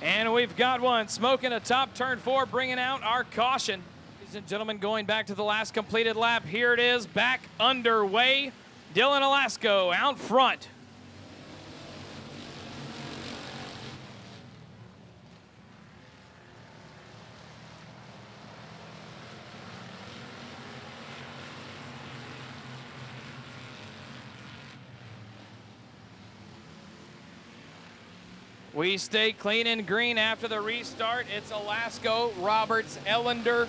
And we've got one smoking a top turn 4, bringing out our caution. Ladies and gentlemen, going back to the last completed lap, here it is, back underway. Dylan Alasko out front. We stay clean and green after the restart. It's Alasko, Roberts, Ellender,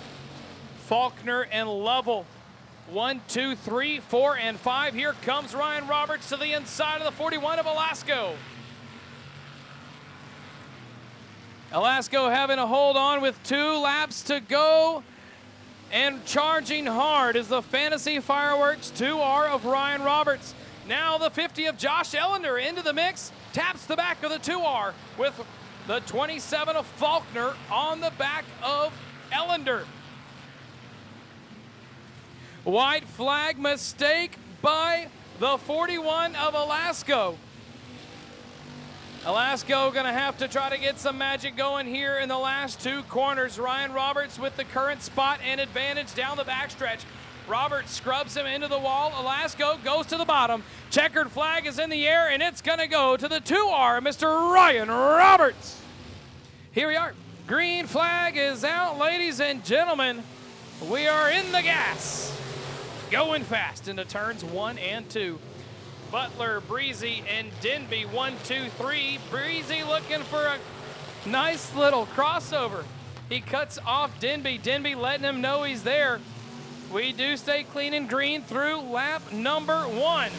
Faulkner, and Lovell. 1, 2, 3, 4, and 5. Here comes Ryan Roberts to the inside of the 41 of Alasko. Alasko having a hold on with 2 laps to go, and charging hard is the Fantasy Fireworks 2R of Ryan Roberts. Now the 50 of Josh Ellender into the mix. Taps the back of the 2R with the 27 of Faulkner on the back of Ellender. White flag mistake by the 41 of Alasko. Alasko gonna have to try to get some magic going here in the last 2 corners. Ryan Roberts with the current spot and advantage down the backstretch. Roberts scrubs him into the wall. Alasko goes to the bottom. Checkered flag is in the air, and it's going to go to the 2R, Mr. Ryan Roberts. Here we are. Green flag is out, ladies and gentlemen. We are in the gas. Going fast into turns 1 and 2. Butler, Breezy, and Denby, 1, 2, 3. Breezy looking for a nice little crossover. He cuts off Denby. Denby letting him know he's there. We do stay clean and green through lap number 1.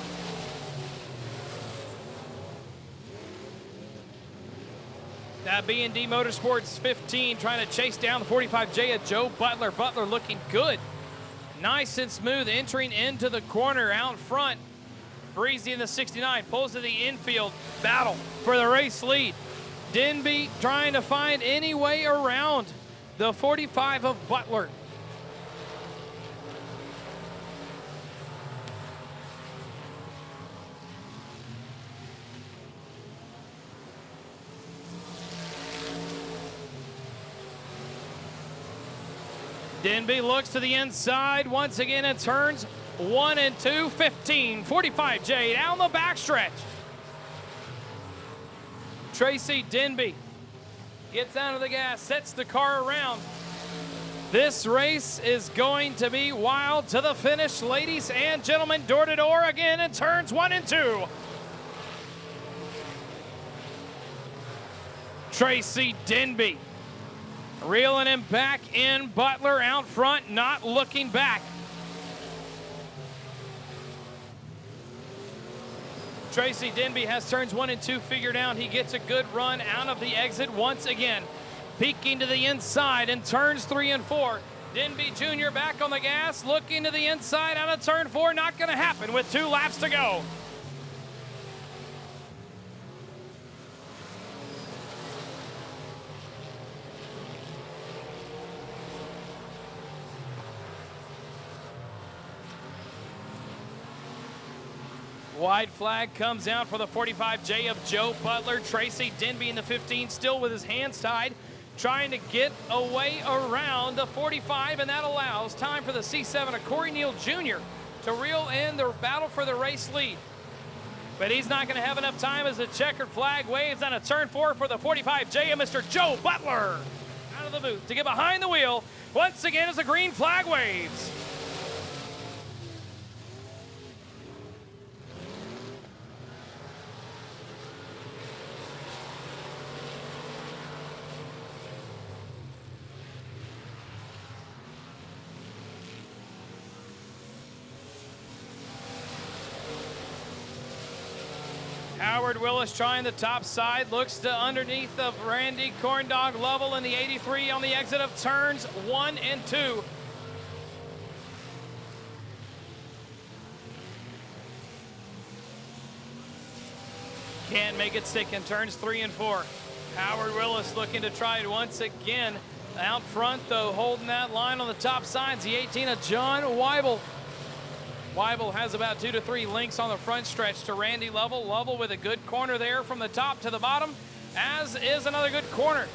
That B&D Motorsports 15 trying to chase down the 45J of Joe Butler. Butler looking good. Nice and smooth entering into the corner out front. Breezy in the 69 pulls to the infield. Battle for the race lead. Denby trying to find any way around the 45 of Butler. Denby looks to the inside once again and turns 1 and 2, 15, 45J down the backstretch. Tracy Denby gets out of the gas, sets the car around. This race is going to be wild to the finish, ladies and gentlemen. Door to door again in turns 1 and 2. Tracy Denby reeling him back in. Butler out front, not looking back. Tracy Denby has turns 1 and 2 figured out. He gets a good run out of the exit once again. Peeking to the inside in turns 3 and 4. Denby Jr. back on the gas, looking to the inside out of turn 4. Not going to happen with 2 laps to go. Wide flag comes out for the 45J of Joe Butler. Tracy Denby in the 15 still with his hands tied, trying to get away around the 45, and that allows time for the C7 of Corey Neal Jr. to reel in the battle for the race lead. But he's not going to have enough time as the checkered flag waves on a turn 4 for the 45J of Mr. Joe Butler. Out of the booth to get behind the wheel once again as the green flag waves. Howard Willis trying the top side, looks to underneath of Randy Corndog Lovell in the 83 on the exit of turns 1 and 2. Can't make it stick in turns 3 and 4. Howard Willis looking to try it once again. Out front though, holding that line on the top sides, the 18 of John Weibel. Weibel has about 2 to 3 links on the front stretch to Randy Lovell. Lovell with a good corner there from the top to the bottom, as is another good corner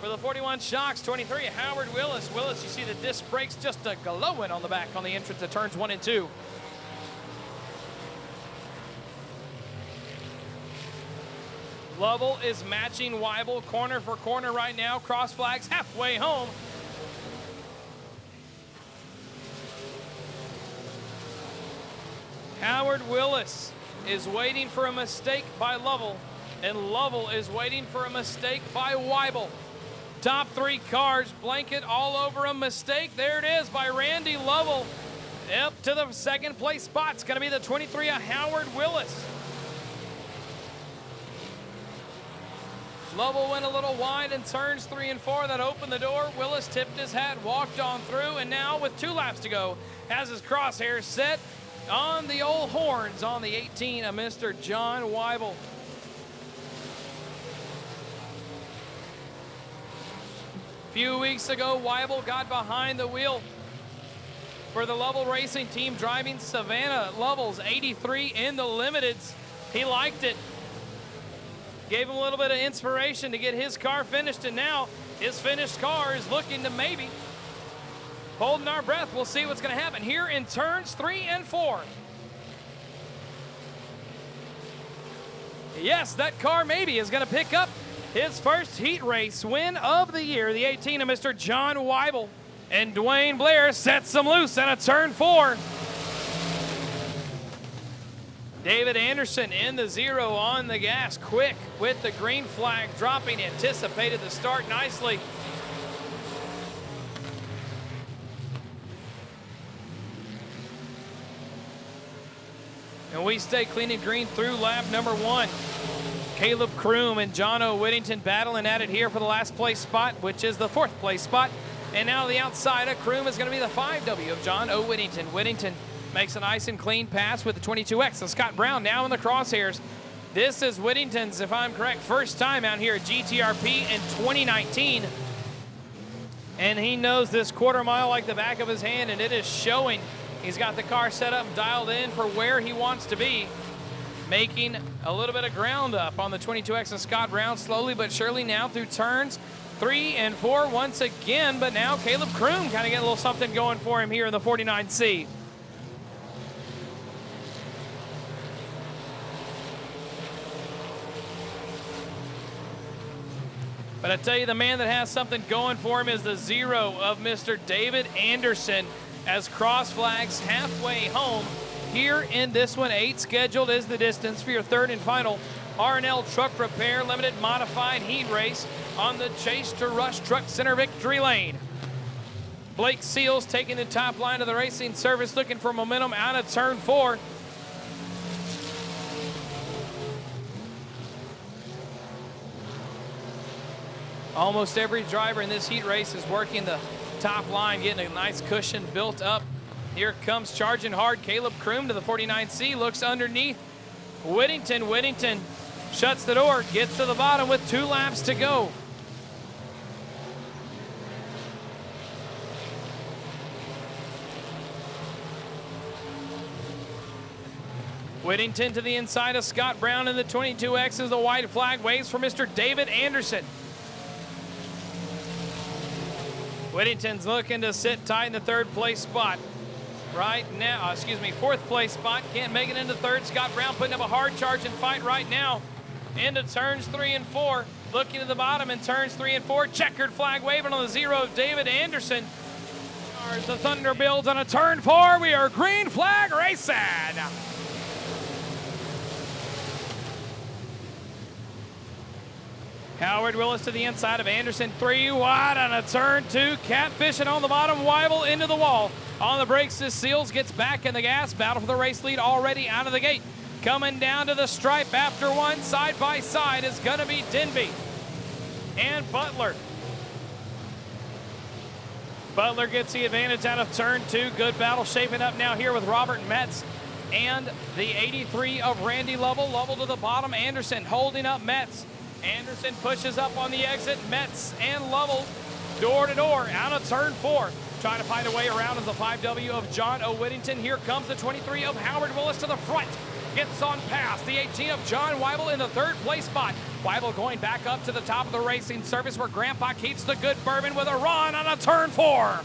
for the 41 Shocks 23. Howard Willis. Willis, you see the disc brakes just glowing on the back on the entrance of turns 1 and 2. Lovell is matching Weibel corner for corner right now. Cross flags halfway home. Howard Willis is waiting for a mistake by Lovell, and Lovell is waiting for a mistake by Weibel. Top 3 cars, blanket all over a mistake. There it is by Randy Lovell. Up to the second place spot. It's going to be the 23 of Howard Willis. Lovell went a little wide in turns 3 and 4. That opened the door. Willis tipped his hat, walked on through, and now with 2 laps to go, has his crosshairs set on the old horns on the 18 of Mr. John Weibel. A few weeks ago, Weibel got behind the wheel for the Lovell Racing Team, driving Savannah Lovell's 83 in the limiteds. He liked it. Gave him a little bit of inspiration to get his car finished, and now his finished car is looking to maybe, holding our breath, we'll see what's going to happen here in turns 3 and 4. Yes, that car maybe is going to pick up his first heat race win of the year, the 18 of Mr. John Weibel. And Dwayne Blair sets him loose on a turn 4. David Anderson in the 0 on the gas, quick with the green flag dropping, anticipated the start nicely. And we stay clean and green through lap number 1. Caleb Kroom and John O. Whittington battling at it here for the last place spot, which is the 4th place spot. And now the outside of Kroom is going to be the 5W of John O. Whittington. Whittington makes a nice and clean pass with the 22X of Scott Brown now in the crosshairs. This is Whittington's, if I'm correct, first time out here at GTRP in 2019. And he knows this quarter mile like the back of his hand, and it is showing. He's got the car set up and dialed in for where he wants to be, making a little bit of ground up on the 22X of Scott Brown, slowly but surely now through turns 3 and 4 once again. But now Caleb Kroom kind of getting a little something going for him here in the 49C. But I tell you, the man that has something going for him is the 0 of Mr. David Anderson, as cross flags halfway home here in this one. 8 scheduled is the distance for your 3rd and final R&L Truck Repair Limited Modified Heat Race on the Chase to Rush Truck Center Victory Lane. Blake Seals taking the top line of the racing service, looking for momentum out of turn 4. Almost every driver in this heat race is working the top line, getting a nice cushion built up. Here comes charging hard Caleb Kroom to the 49C, looks underneath Whittington. Whittington shuts the door, gets to the bottom with 2 laps to go. Whittington to the inside of Scott Brown in the 22X as the white flag waves for Mr. David Anderson. Whittington's looking to sit tight in the third place spot. Right now, fourth place spot. Can't make it into third. Scott Brown putting up a hard charging fight right now. Into turns 3 and 4. Looking at the bottom in turns 3 and 4. Checkered flag waving on the 0 of David Anderson. As the Thunder builds on a turn 4. We are green flag racing. Howard Willis to the inside of Anderson, 3 wide on a turn 2. Catfishing on the bottom, Weibel into the wall. On the brakes, this Seals gets back in the gas. Battle for the race lead already out of the gate. Coming down to the stripe after one, side by side, is going to be Denby and Butler. Butler gets the advantage out of turn 2. Good battle shaping up now here with Robert Metz and the 83 of Randy Lovell. Lovell to the bottom, Anderson holding up Metz. Anderson pushes up on the exit. Metz and Lovell door to door out of turn 4. Trying to find a way around is the 5W of John O. Whittington. Here comes the 23 of Howard Willis to the front. Gets on past the 18 of John Weibel in the third place spot. Weibel going back up to the top of the racing surface where Grandpa keeps the good bourbon with a run on a turn 4.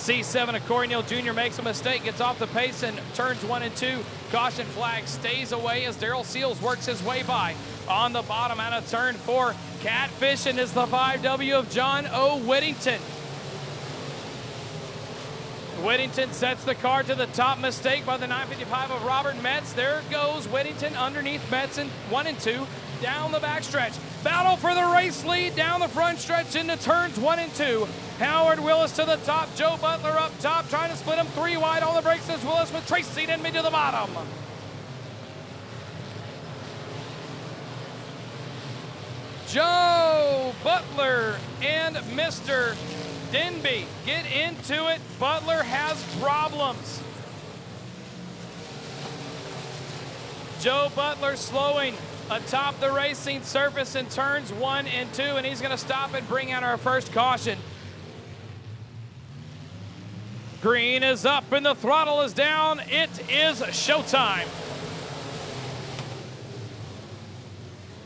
C7 of Corey Neal Jr. makes a mistake, gets off the pace in turns 1 and 2. Caution flag stays away as Darrell Seals works his way by. On the bottom out of turn 4, catfishing is the 5W of John O. Whittington. Whittington sets the car to the top, mistake by the 955 of Robert Metz. There goes Whittington underneath Metz in 1 and 2. Down the backstretch. Battle for the race lead down the front stretch into turns 1 and 2. Howard Willis to the top. Joe Butler up top, trying to split him 3 wide on the brakes as Willis with Tracy Denby to the bottom. Joe Butler and Mr. Denby get into it. Butler has problems. Joe Butler slowing atop the racing surface in turns 1 and 2, and he's going to stop and bring out our first caution. Green is up and the throttle is down. It is showtime.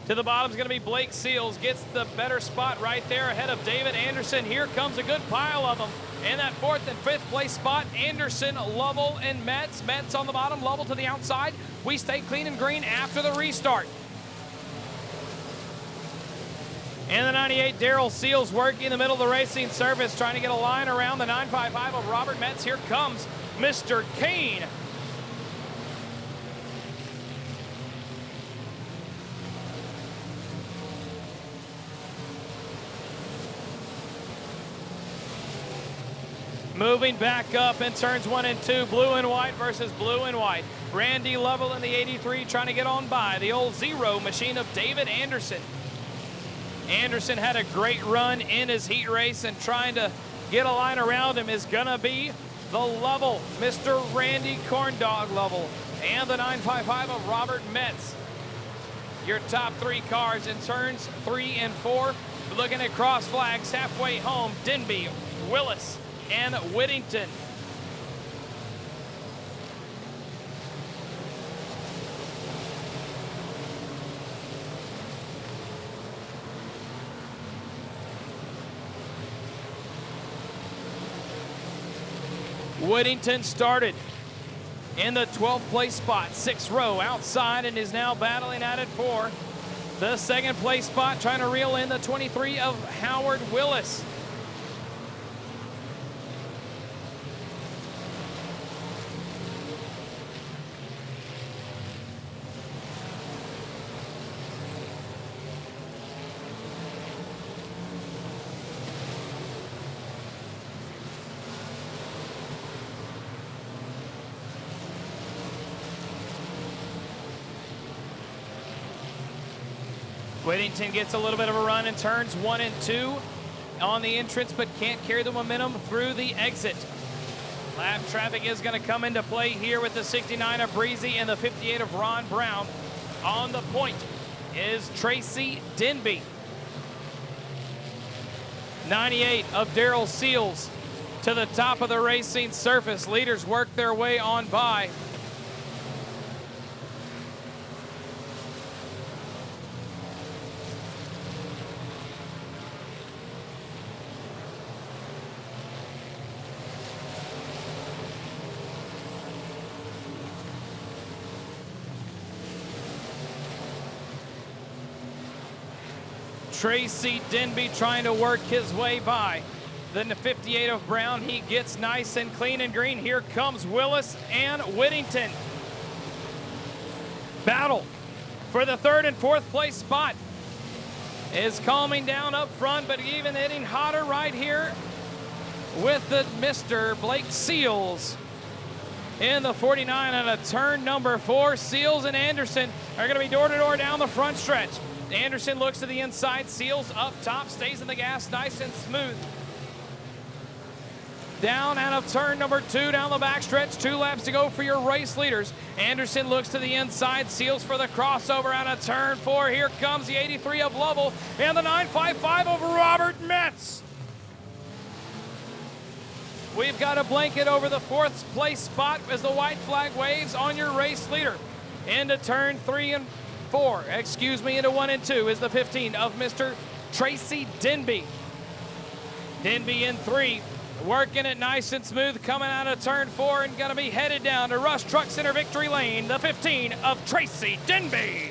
To the bottom is going to be Blake Seals. Gets the better spot right there ahead of David Anderson. Here comes a good pile of them. In that 4th and 5th place spot, Anderson, Lovell, and Metz. Metz on the bottom, Lovell to the outside. We stay clean and green after the restart. In the 98, Darrell Seals working in the middle of the racing surface, trying to get a line around the 955 of Robert Metz. Here comes Mr. Kane. Moving back up in turns 1 and 2, blue and white versus blue and white. Randy Lovell in the 83 trying to get on by the old 0 machine of David Anderson. Anderson had a great run in his heat race, and trying to get a line around him is gonna be the Lovell, Mr. Randy Corndog Lovell, and the 955 of Robert Metz. Your top 3 cars in turns 3 and 4. Looking at cross flags halfway home, Denby, Willis, and Whittington. Whittington started in the 12th place spot, 6th row outside, and is now battling at it for the 2nd place spot, trying to reel in the 23 of Howard Willis. Whittington gets a little bit of a run in turns 1 and 2 on the entrance, but can't carry the momentum through the exit. Lap traffic is going to come into play here with the 69 of Breezy and the 58 of Ron Brown. On the point is Tracy Denby. 98 of Daryl Seals to the top of the racing surface. Leaders work their way on by. Tracy Denby trying to work his way by. Then the 58 of Brown, he gets nice and clean and green. Here comes Willis and Whittington. Battle for the third and fourth place spot is calming down up front, but even hitting hotter right here with the Mr. Blake Seals in the 49 on a turn number 4. Seals and Anderson are going to be door to door down the front stretch. Anderson looks to the inside, Seals up top, stays in the gas nice and smooth. Down out of turn number 2, down the backstretch, 2 laps to go for your race leaders. Anderson looks to the inside, Seals for the crossover out of turn 4. Here comes the 83 of Lovell and the 955 of Robert Metz. We've got a blanket over the 4th place spot as the white flag waves on your race leader. Into turn 3 and 4, into 1 and 2 is the 15 of Mr. Tracy Denby. Denby in 3, working it nice and smooth, coming out of turn 4 and gonna be headed down to Rush Truck Center Victory Lane, the 15 of Tracy Denby.